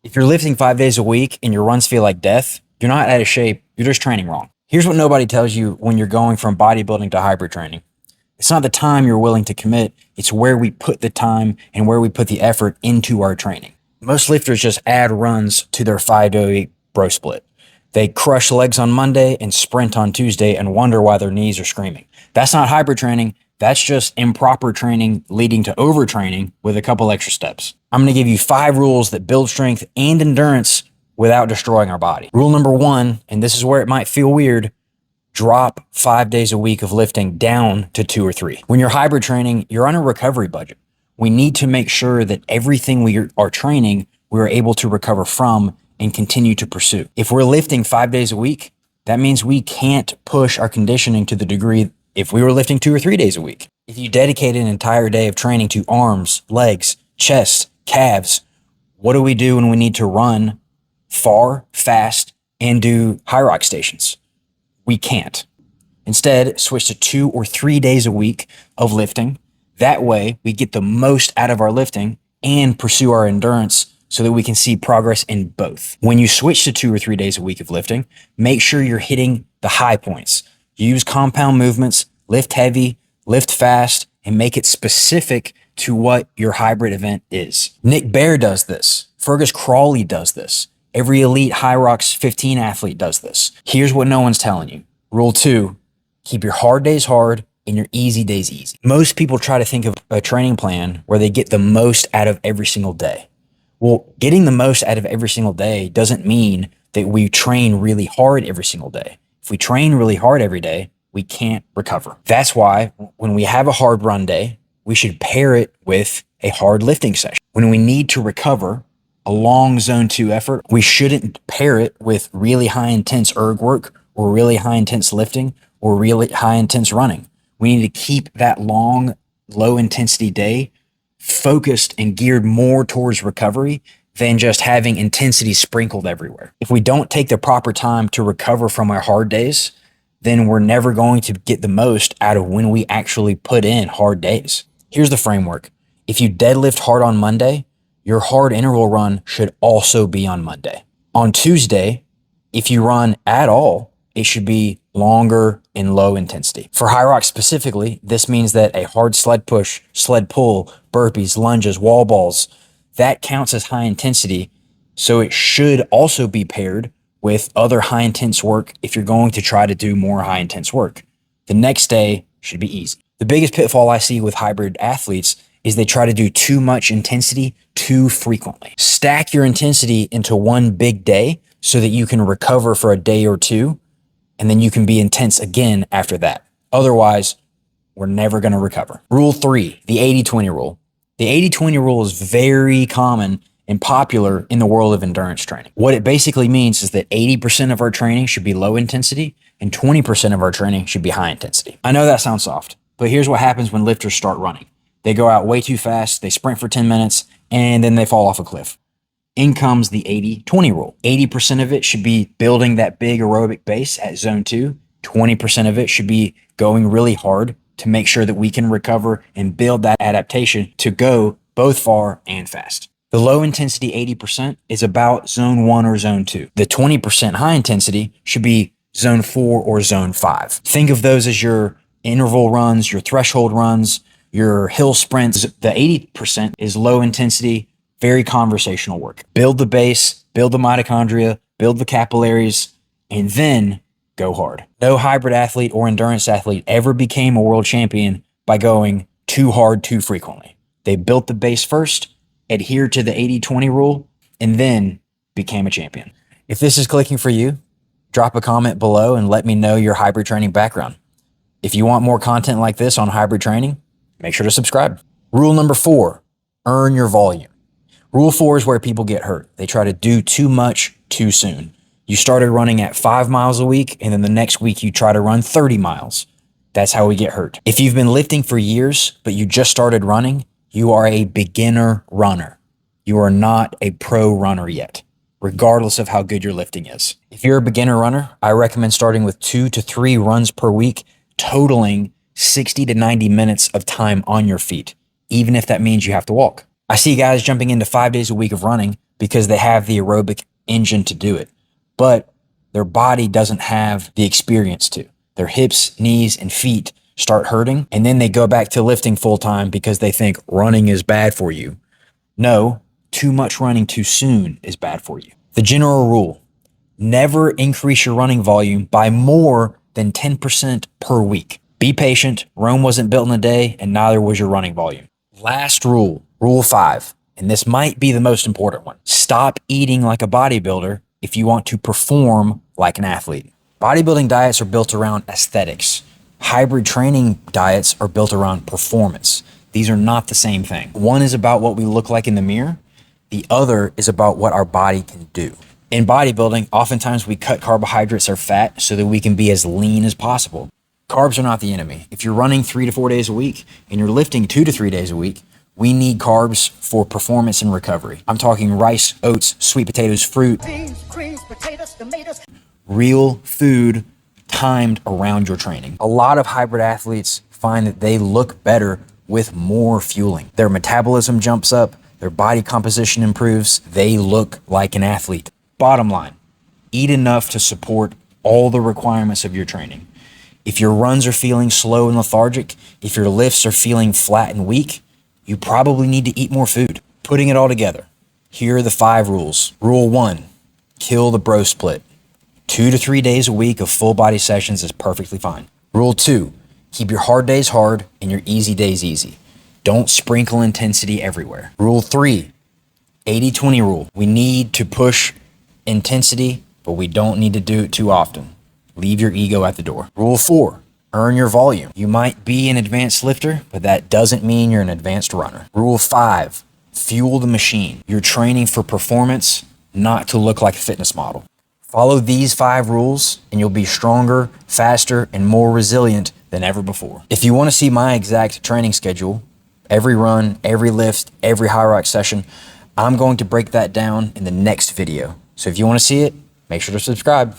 If you're lifting 5 days a week and your runs feel like death, you're not out of shape. You're just training wrong. Here's what nobody tells you when you're going from bodybuilding to hybrid training. It's not the time you're willing to commit. It's where we put the time and where we put the effort into our training. Most lifters just add runs to their 5-day a week bro split. They crush legs on Monday and sprint on Tuesday and wonder why their knees are screaming. That's not hybrid training. That's just improper training leading to overtraining with a couple extra steps. I'm going to give you 5 rules that build strength and endurance without destroying our body. Rule number 1, and this is where it might feel weird, drop 5 days a week of lifting down to 2 or 3. When you're hybrid training, you're on a recovery budget. We need to make sure that everything we are training, we're able to recover from and continue to pursue. If we're lifting 5 days a week, that means we can't push our conditioning to the degree if we were lifting 2 or 3 days a week. If you dedicate an entire day of training to arms, legs, chest, calves, what do we do when we need to run far, fast, and do high rock stations? We can't. Instead, switch to 2 or 3 days a week of lifting. That way, we get the most out of our lifting and pursue our endurance so that we can see progress in both. When you switch to 2 or 3 days a week of lifting, make sure you're hitting the high points. Use compound movements, lift heavy, lift fast, and make it specific to what your hybrid event is. Nick Bare does this. Fergus Crawley does this. Every elite High Rocks 15 athlete does this. Here's what no one's telling you. Rule 2, keep your hard days hard and your easy days easy. Most people try to think of a training plan where they get the most out of every single day. Well, getting the most out of every single day doesn't mean that we train really hard every single day. If we train really hard every day, we can't recover. That's why when we have a hard run day, we should pair it with a hard lifting session. When we need to recover a long zone 2 effort, we shouldn't pair it with really high intense erg work or really high intense lifting or really high intense running. We need to keep that long, low intensity day focused and geared more towards recovery than just having intensity sprinkled everywhere. If we don't take the proper time to recover from our hard days, then we're never going to get the most out of when we actually put in hard days. Here's the framework. If you deadlift hard on Monday, your hard interval run should also be on Monday. On Tuesday, if you run at all, it should be longer and low intensity. For high rock specifically, this means that a hard sled push, sled pull, burpees, lunges, wall balls, that counts as high intensity. So it should also be paired with other high intense work if you're going to try to do more high intense work. The next day should be easy. The biggest pitfall I see with hybrid athletes is they try to do too much intensity too frequently. Stack your intensity into one big day so that you can recover for a day or two, and then you can be intense again after that. Otherwise, we're never going to recover. Rule 3, the 80-20 rule. The 80-20 rule is very common and popular in the world of endurance training. What it basically means is that 80% of our training should be low intensity and 20% of our training should be high intensity. I know that sounds soft, but here's what happens when lifters start running. They go out way too fast, they sprint for 10 minutes, and then they fall off a cliff. In comes the 80-20 rule. 80% of it should be building that big aerobic base at zone 2. 20% of it should be going really hard to make sure that we can recover and build that adaptation to go both far and fast. The low intensity 80% is about zone 1 or zone 2. The 20% high intensity should be zone 4 or zone 5. Think of those as your interval runs, your threshold runs, your hill sprints. The 80% is low intensity, very conversational work. Build the base, build the mitochondria, build the capillaries, and then go hard. No hybrid athlete or endurance athlete ever became a world champion by going too hard too frequently. They built the base first, adhered to the 80-20 rule, and then became a champion. If this is clicking for you, drop a comment below and let me know your hybrid training background. If you want more content like this on hybrid training, make sure to subscribe. Rule number 4, earn your volume. Rule 4 is where people get hurt. They try to do too much too soon. You started running at 5 miles a week, and then the next week you try to run 30 miles. That's how we get hurt. If you've been lifting for years, but you just started running, you are a beginner runner. You are not a pro runner yet, regardless of how good your lifting is. If you're a beginner runner, I recommend starting with 2 to 3 runs per week, totaling 60 to 90 minutes of time on your feet, even if that means you have to walk. I see guys jumping into 5 days a week of running, because they have the aerobic engine to do it, but their body doesn't have the experience to. Their hips, knees, and feet start hurting, and then they go back to lifting full time because they think running is bad for you. No, too much running too soon is bad for you. The general rule: never increase your running volume by more than 10% per week. Be patient. Rome wasn't built in a day, and neither was your running volume. Last rule, rule 5, and this might be the most important one. Stop eating like a bodybuilder if you want to perform like an athlete. Bodybuilding diets are built around aesthetics. Hybrid training diets are built around performance. These are not the same thing. One is about what we look like in the mirror. The other is about what our body can do. In bodybuilding, oftentimes we cut carbohydrates or fat so that we can be as lean as possible. Carbs are not the enemy. If you're running 3 to 4 days a week and you're lifting 2 to 3 days a week, we need carbs for performance and recovery. I'm talking rice, oats, sweet potatoes, fruit. Beans, greens, potatoes, tomatoes. Real food timed around your training. A lot of hybrid athletes find that they look better with more fueling. Their metabolism jumps up, their body composition improves, they look like an athlete. Bottom line, eat enough to support all the requirements of your training. If your runs are feeling slow and lethargic, if your lifts are feeling flat and weak, you probably need to eat more food. Putting it all together, here are the 5 rules. Rule 1, kill the bro split. 2 to 3 days a week of full body sessions is perfectly fine. Rule 2, keep your hard days hard and your easy days easy. Don't sprinkle intensity everywhere. Rule 3, 80-20 rule. We need to push intensity, but we don't need to do it too often. Leave your ego at the door. Rule 4, earn your volume. You might be an advanced lifter, but that doesn't mean you're an advanced runner. Rule 5, fuel the machine. You're training for performance, not to look like a fitness model. Follow these 5 rules and you'll be stronger, faster, and more resilient than ever before. If you want to see my exact training schedule, every run, every lift, every high rock session, I'm going to break that down in the next video. So if you want to see it, make sure to subscribe.